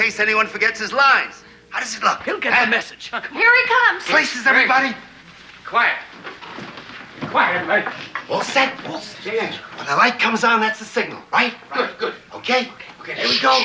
case anyone forgets his lines. How does it look? He'll get the message. Here he comes. Places, everybody. Quiet. Quiet, everybody. All set? All set. Yeah. When the light comes on, that's the signal, right? Good, good. Okay? Okay, here we go.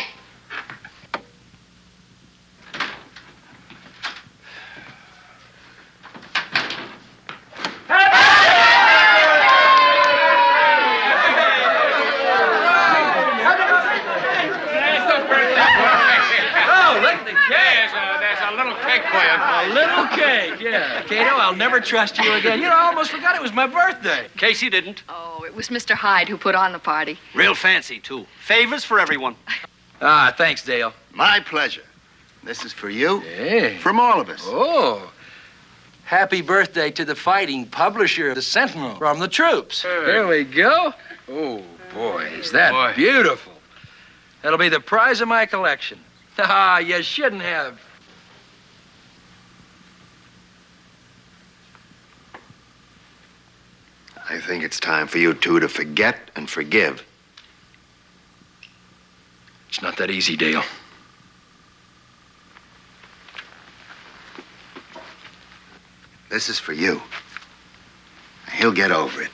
A little cake, yeah. Cato, I'll never trust you again. You know, I almost forgot it was my birthday. Casey didn't. Oh, it was Mr. Hyde who put on the party. Real fancy, too. Favors for everyone. Ah, thanks, Dale. My pleasure. This is for you. Hey. From all of us. Oh. Happy birthday to the fighting publisher of the Sentinel from the troops. Hey. There we go. Oh, boy, is that beautiful. That'll be the prize of my collection. Ah, you shouldn't have. I think it's time for you two to forget and forgive. It's not that easy, Dale. This is for you. He'll get over it.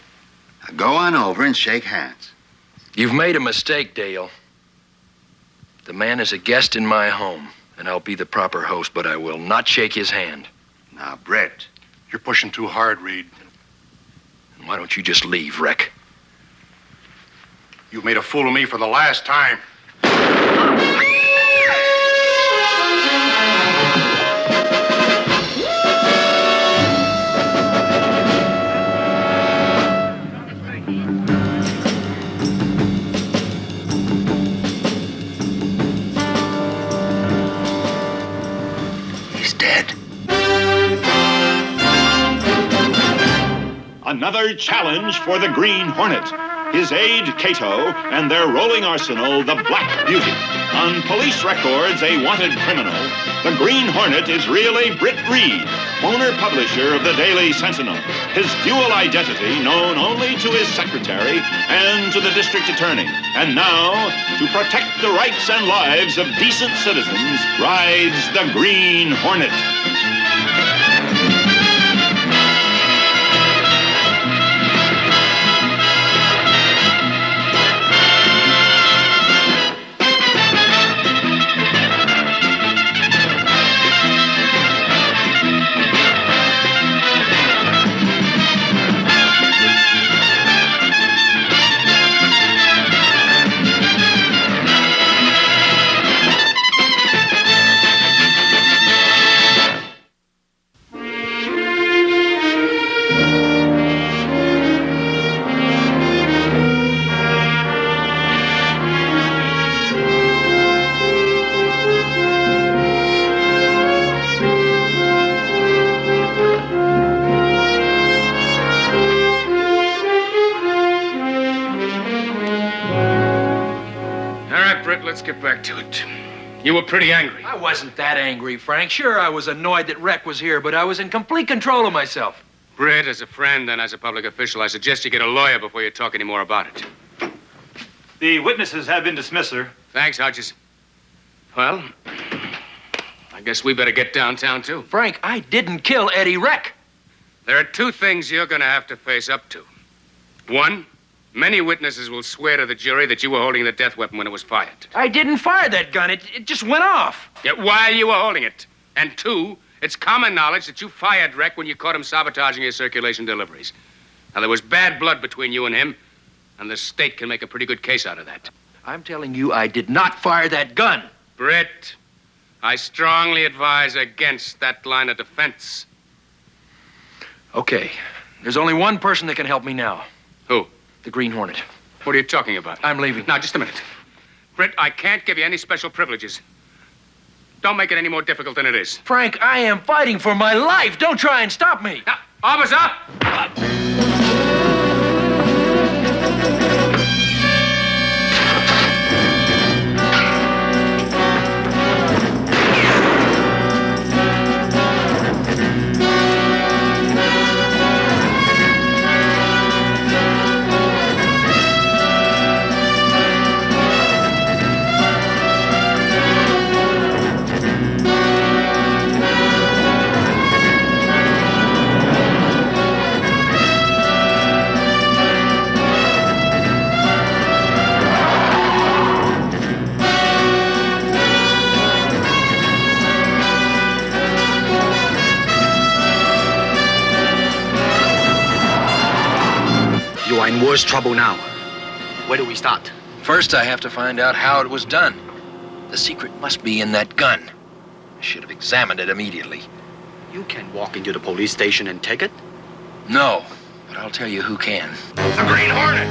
Now go on over and shake hands. You've made a mistake, Dale. The man is a guest in my home, and I'll be the proper host, but I will not shake his hand. Now, Britt. You're pushing too hard, Reid. Why don't you just leave, Rec? You've made a fool of me for the last time. He's dead. Another challenge for the Green Hornet. His aide, Cato, and their rolling arsenal, the Black Beauty. On police records, a wanted criminal. The Green Hornet is really Britt Reid, owner-publisher of the Daily Sentinel. His dual identity known only to his secretary and to the district attorney. And now, to protect the rights and lives of decent citizens, rides the Green Hornet. Let's get back to it. You were pretty angry. I wasn't that angry, Frank. Sure, I was annoyed that Rec was here, but I was in complete control of myself. Britt, as a friend and as a public official, I suggest you get a lawyer before you talk any more about it. The witnesses have been dismissed, sir. Thanks, Hodges. Well, I guess we better get downtown, too. Frank, I didn't kill Eddie Rec. There are two things you're going to have to face up to. One, many witnesses will swear to the jury that you were holding the death weapon when it was fired. I didn't fire that gun. It just went off. Yet while you were holding it. And two, it's common knowledge that you fired Rec when you caught him sabotaging his circulation deliveries. Now, there was bad blood between you and him, and the state can make a pretty good case out of that. I'm telling you, I did not fire that gun. Britt, I strongly advise against that line of defense. Okay. There's only one person that can help me now. Who? The Green Hornet. What are you talking about? I'm leaving. Now, just a minute. Britt, I can't give you any special privileges. Don't make it any more difficult than it is. Frank, I am fighting for my life. Don't try and stop me. Now, officer! are in worse trouble now. Where do we start? First, I have to find out how it was done. The secret must be in that gun. I should have examined it immediately. You can walk into the police station and take it? No, but I'll tell you who can. The Green Hornet!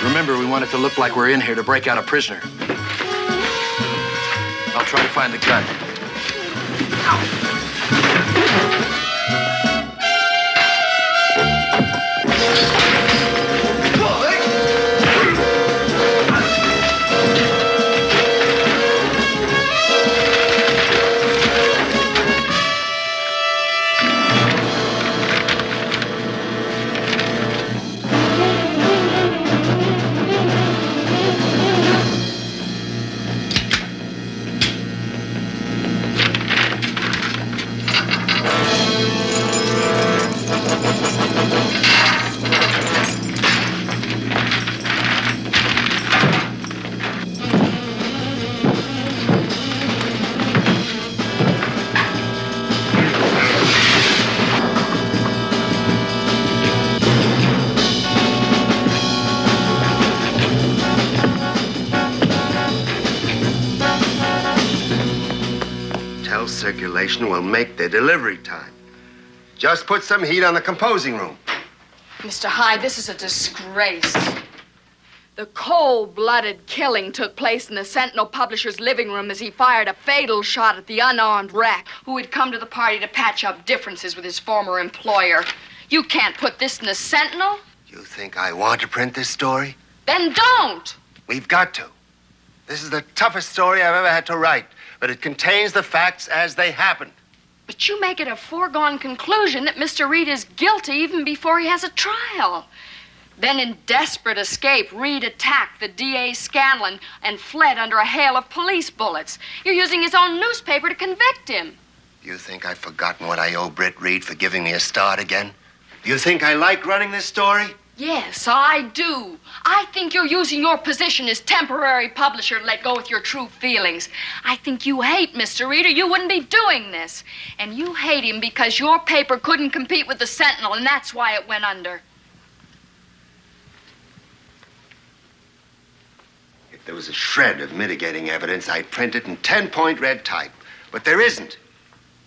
Remember, we want it to look like we're in here to break out a prisoner. I'll try to find the gun. Circulation will make their delivery time. Just put some heat on the composing room. Mr. Hyde, this is a disgrace. The cold-blooded killing took place in the Sentinel publisher's living room as he fired a fatal shot at the unarmed wreck who had come to the party to patch up differences with his former employer. You can't put this in the Sentinel. You think I want to print this story? Then don't! We've got to. This is the toughest story I've ever had to write, but it contains the facts as they happened. But you make it a foregone conclusion that Mr. Reid is guilty even before he has a trial. Then, in desperate escape, Reid attacked the D.A. Scanlon and fled under a hail of police bullets. You're using his own newspaper to convict him. You think I've forgotten what I owe Britt Reid for giving me a start again? You think I like running this story? Yes, I do. I think you're using your position as temporary publisher to let go with your true feelings. I think you hate Mr. Reid or you wouldn't be doing this. And you hate him because your paper couldn't compete with the Sentinel, and that's why it went under. If there was a shred of mitigating evidence, I'd print it in 10-point red type. But there isn't.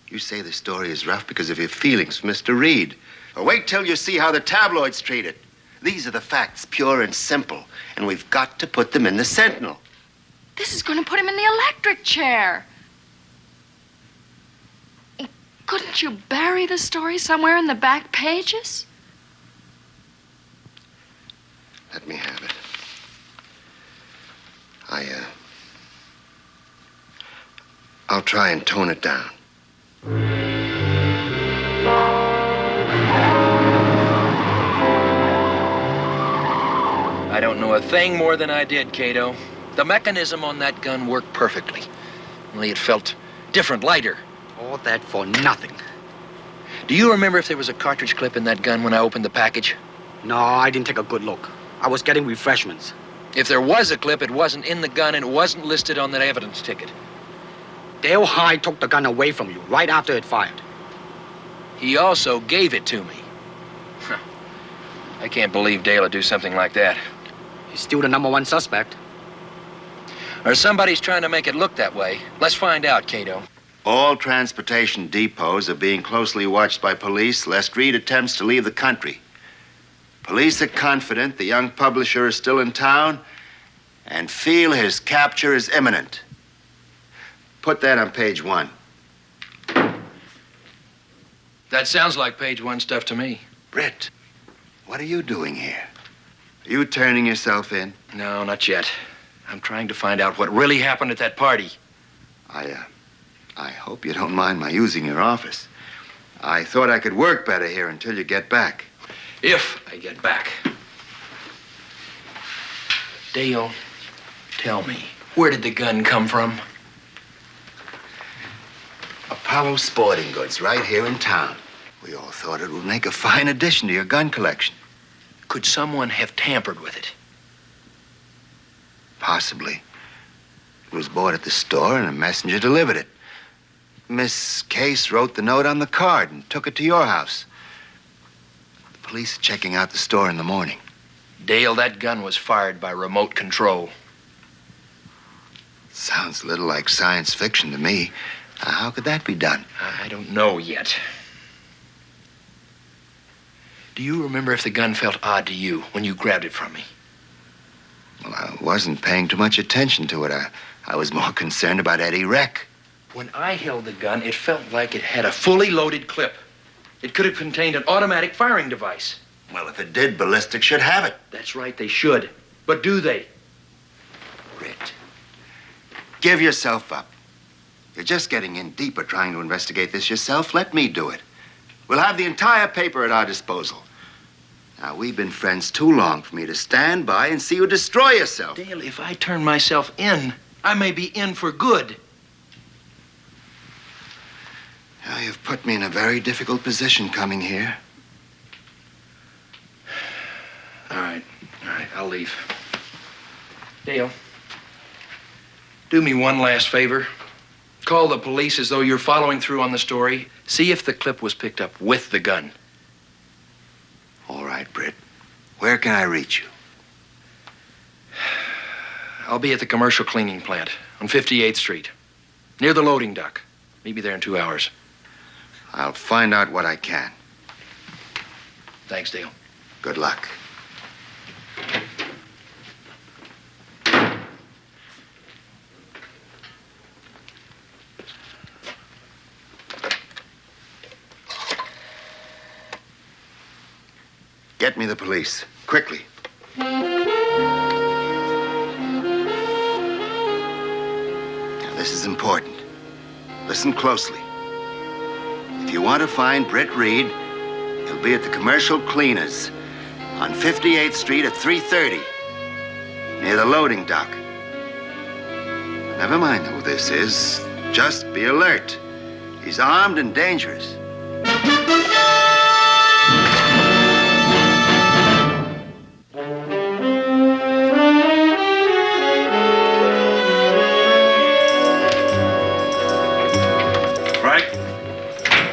You say the story is rough because of your feelings for Mr. Reid. Well, wait till you see how the tabloids treat it. These are the facts, pure and simple, and we've got to put them in the Sentinel. This is going to put him in the electric chair. Couldn't you bury the story somewhere in the back pages? Let me have it. I'll try and tone it down. I don't know a thing more than I did, Cato. The mechanism on that gun worked perfectly. Only it felt different, lighter. All that for nothing. Do you remember if there was a cartridge clip in that gun when I opened the package? No, I didn't take a good look. I was getting refreshments. If there was a clip, it wasn't in the gun and it wasn't listed on that evidence ticket. Dale Hyde took the gun away from you right after it fired. He also gave it to me. I can't believe Dale would do something like that. He's still the #1 suspect. Or somebody's trying to make it look that way. Let's find out, Cato. All transportation depots are being closely watched by police lest Reid attempts to leave the country. Police are confident the young publisher is still in town and feel his capture is imminent. Put that on page 1. That sounds like page 1 stuff to me. Britt, what are you doing here? Are you turning yourself in? No, not yet. I'm trying to find out what really happened at that party. I hope you don't mind my using your office. I thought I could work better here until you get back. If I get back. Dale, tell me, where did the gun come from? Apollo Sporting Goods, right here in town. We all thought it would make a fine addition to your gun collection. Could someone have tampered with it? Possibly. It was bought at the store and a messenger delivered it. Miss Case wrote the note on the card and took it to your house. The police are checking out the store in the morning. Dale, that gun was fired by remote control. Sounds a little like science fiction to me. How could that be done? I don't know yet. Do you remember if the gun felt odd to you when you grabbed it from me? Well, I wasn't paying too much attention to it. I was more concerned about Eddie Reck. When I held the gun, it felt like it had a fully loaded clip. It could have contained an automatic firing device. Well, if it did, ballistics should have it. That's right, they should. But do they? Britt, give yourself up. You're just getting in deeper trying to investigate this yourself. Let me do it. We'll have the entire paper at our disposal. Now, we've been friends too long for me to stand by and see you destroy yourself. Dale, if I turn myself in, I may be in for good. Now, you've put me in a very difficult position coming here. All right, I'll leave. Dale, do me one last favor. Call the police as though you're following through on the story. See if the clip was picked up with the gun. All right, Britt. Where can I reach you? I'll be at the commercial cleaning plant on 58th Street, near the loading dock. Meet me there in 2 hours. I'll find out what I can. Thanks, Dale. Good luck. Get me the police, quickly. Now, this is important. Listen closely. If you want to find Britt Reid, he'll be at the commercial cleaners on 58th Street at 3:30, near the loading dock. Never mind who this is. Just be alert. He's armed and dangerous.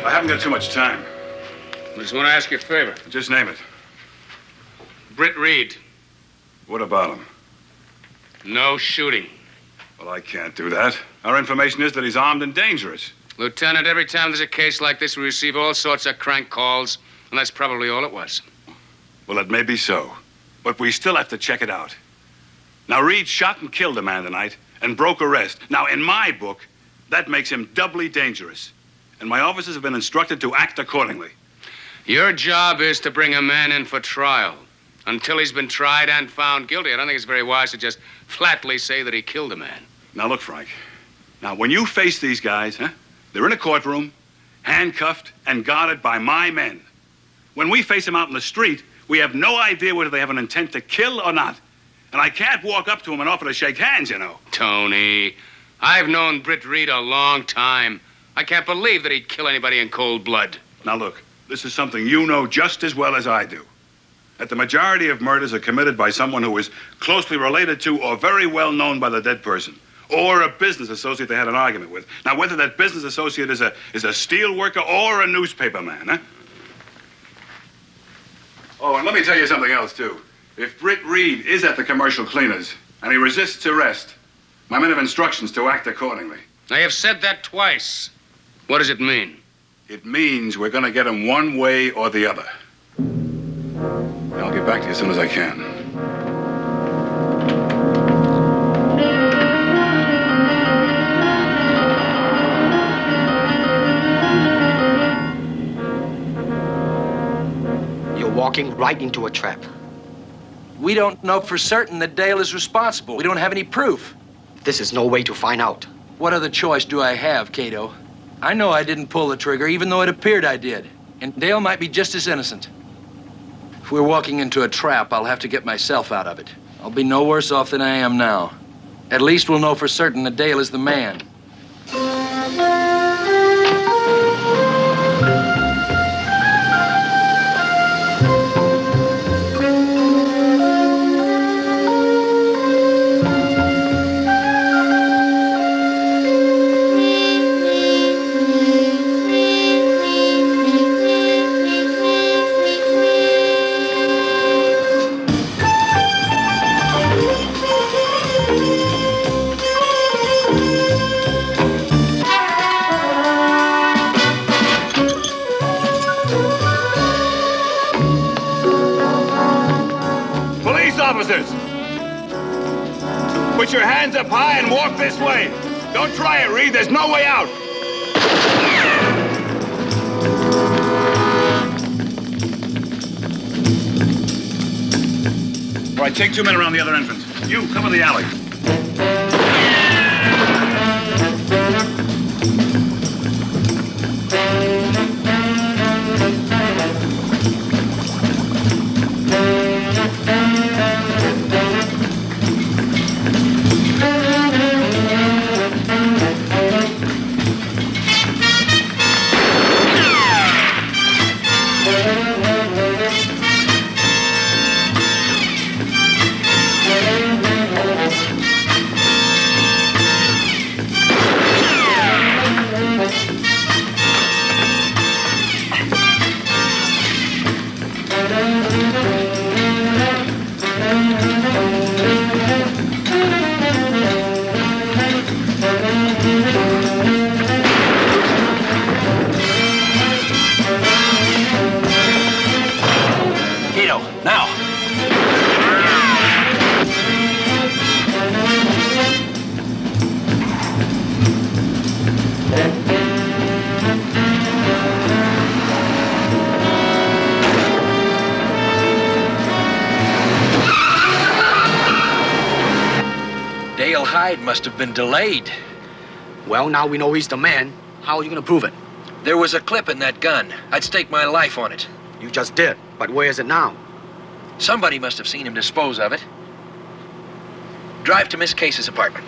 I haven't got too much time. I just want to ask you a favor. Just name it. Britt Reid. What about him? No shooting. Well, I can't do that. Our information is that he's armed and dangerous. Lieutenant, every time there's a case like this, we receive all sorts of crank calls, and that's probably all it was. Well, it may be so, but we still have to check it out. Now, Reid shot and killed a man tonight and broke arrest. Now, in my book, that makes him doubly dangerous. And my officers have been instructed to act accordingly. Your job is to bring a man in for trial. Until he's been tried and found guilty, I don't think it's very wise to just flatly say that he killed a man. Now, look, Frank. Now, when you face these guys, they're in a courtroom, handcuffed and guarded by my men. When we face them out in the street, we have no idea whether they have an intent to kill or not. And I can't walk up to them and offer to shake hands, you know. Tony, I've known Britt Reid a long time. I can't believe that he'd kill anybody in cold blood. Now, look, this is something you know just as well as I do. That the majority of murders are committed by someone who is closely related to or very well known by the dead person, or a business associate they had an argument with. Now, whether that business associate is a steel worker or a newspaper man, Oh, and let me tell you something else, too. If Britt Reid is at the commercial cleaners and he resists arrest, my men have instructions to act accordingly. I have said that twice. What does it mean? It means we're going to get him one way or the other. I'll get back to you as soon as I can. You're walking right into a trap. We don't know for certain that Dale is responsible. We don't have any proof. This is no way to find out. What other choice do I have, Cato? I know I didn't pull the trigger, even though it appeared I did. And Dale might be just as innocent. If we're walking into a trap, I'll have to get myself out of it. I'll be no worse off than I am now. At least we'll know for certain that Dale is the man. your hands up high and walk this way. Don't try it, Reid. There's no way out. All right, take 2 men around the other entrance. You, cover the alley. Must have been delayed. Well, now we know he's the man. How are you gonna prove it? There was a clip in that gun. I'd stake my life on it. You just did. But where is it now? Somebody must have seen him dispose of it. Drive to Miss Case's apartment.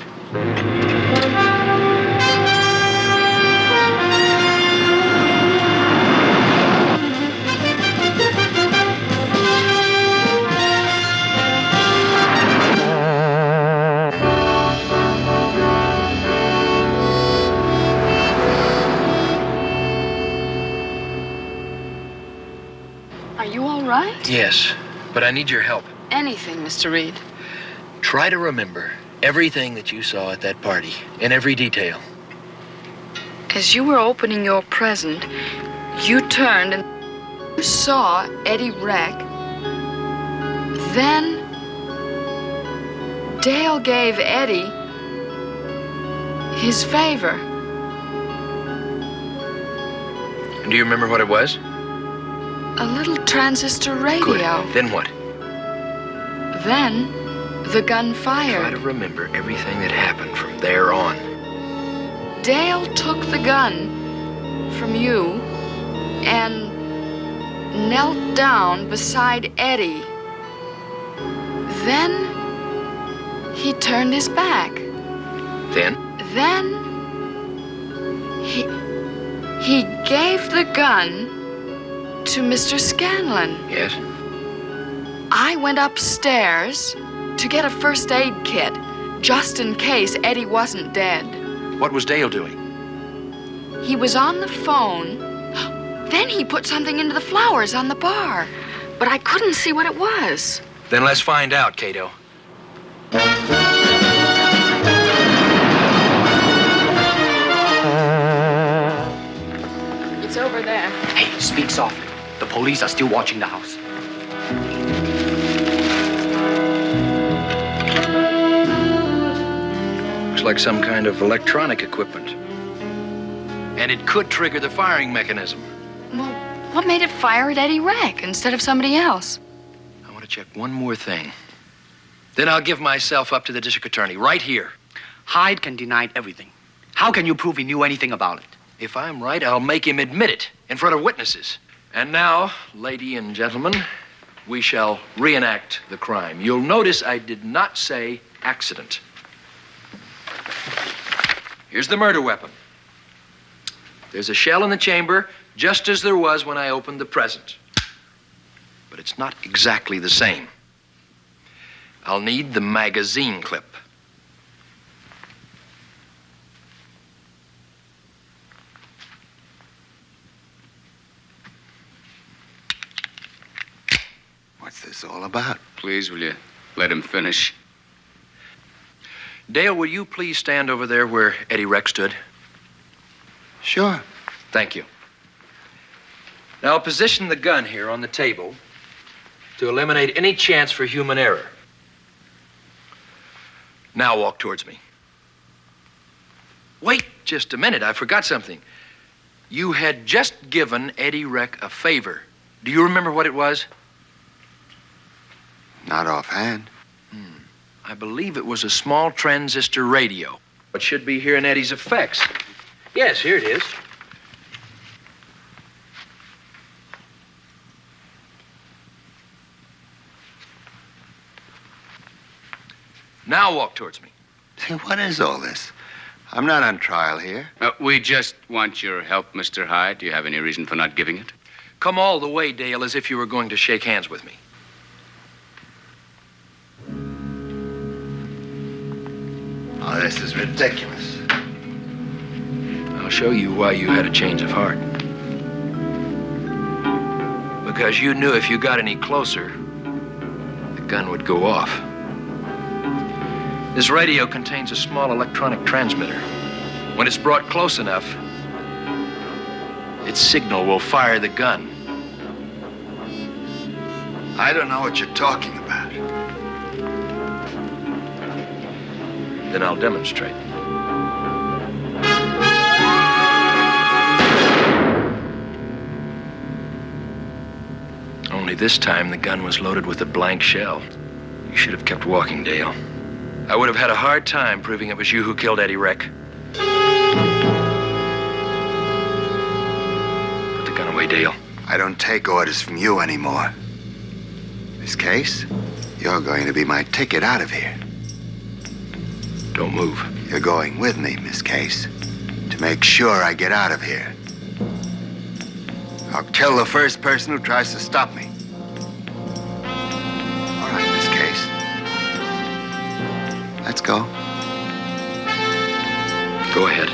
Right? Yes, but I need your help. Anything, Mr. Reid. Try to remember everything that you saw at that party, in every detail. As you were opening your present, you turned and you saw Eddie Reck. Then Dale gave Eddie his favor. And do you remember what it was? A little transistor radio. Good. Then what? Then the gun fired. Try to remember everything that happened from there on. Dale took the gun from you and knelt down beside Eddie. Then he turned his back. Then? Then he gave the gun to Mr. Scanlon. Yes? I went upstairs to get a first aid kit, just in case Eddie wasn't dead. What was Dale doing? He was on the phone. Then he put something into the flowers on the bar, but I couldn't see what it was. Then let's find out, Cato. It's over there. Hey, speak softly. The police are still watching the house. Looks like some kind of electronic equipment. And it could trigger the firing mechanism. Well, what made it fire at Eddie Reck instead of somebody else? I want to check one more thing. Then I'll give myself up to the district attorney right here. Hyde can deny everything. How can you prove he knew anything about it? If I'm right, I'll make him admit it in front of witnesses. And now, lady and gentlemen, we shall reenact the crime. You'll notice I did not say accident. Here's the murder weapon. There's a shell in the chamber, just as there was when I opened the present. But it's not exactly the same. I'll need the magazine clip. What's this all about? Please, will you let him finish? Dale, will you please stand over there where Eddie Reck stood? Sure. Thank you. Now, I'll position the gun here on the table to eliminate any chance for human error. Now walk towards me. Wait just a minute. I forgot something. You had just given Eddie Reck a favor. Do you remember what it was? Not offhand. I believe it was a small transistor radio. It should be here in Eddie's effects. Yes, here it is. Now walk towards me. What is all this? I'm not on trial here. We just want your help, Mr. Hyde. Do you have any reason for not giving it? Come all the way, Dale, as if you were going to shake hands with me. Oh, this is ridiculous. I'll show you why you had a change of heart. Because you knew if you got any closer, the gun would go off. This radio contains a small electronic transmitter. When it's brought close enough, its signal will fire the gun. I don't know what you're talking about. Then I'll demonstrate. Only this time the gun was loaded with a blank shell. You should have kept walking, Dale. I would have had a hard time proving it was you who killed Eddie Reck. Put the gun away, Dale. I don't take orders from you anymore. Miss Case, you're going to be my ticket out of here. Don't move. You're going with me, Miss Case, to make sure I get out of here. I'll kill the first person who tries to stop me. All right, Miss Case. Let's go. Go ahead.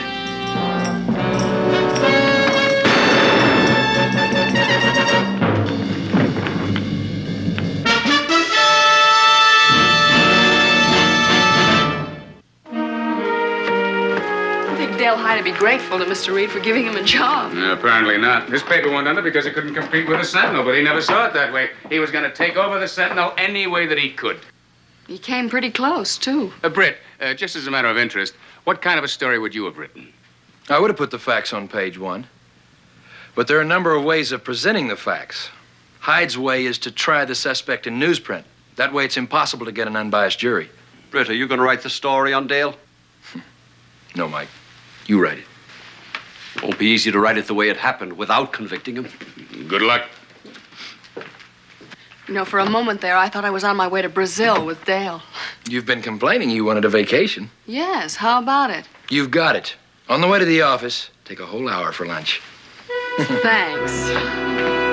Dale Hyde would be grateful to Mr. Reid for giving him a job. Apparently not. This paper went under because it couldn't compete with the Sentinel, but he never saw it that way. He was going to take over the Sentinel any way that he could. He came pretty close, too. Britt, just as a matter of interest, what kind of a story would you have written? I would have put the facts on page 1. But there are a number of ways of presenting the facts. Hyde's way is to try the suspect in newsprint. That way it's impossible to get an unbiased jury. Britt, are you going to write the story on Dale? No, Mike. You write it. It won't be easy to write it the way it happened without convicting him. Good luck. You know, for a moment there, I thought I was on my way to Brazil with Dale. You've been complaining you wanted a vacation. Yes, how about it? You've got it. On the way to the office, take a whole hour for lunch. Thanks.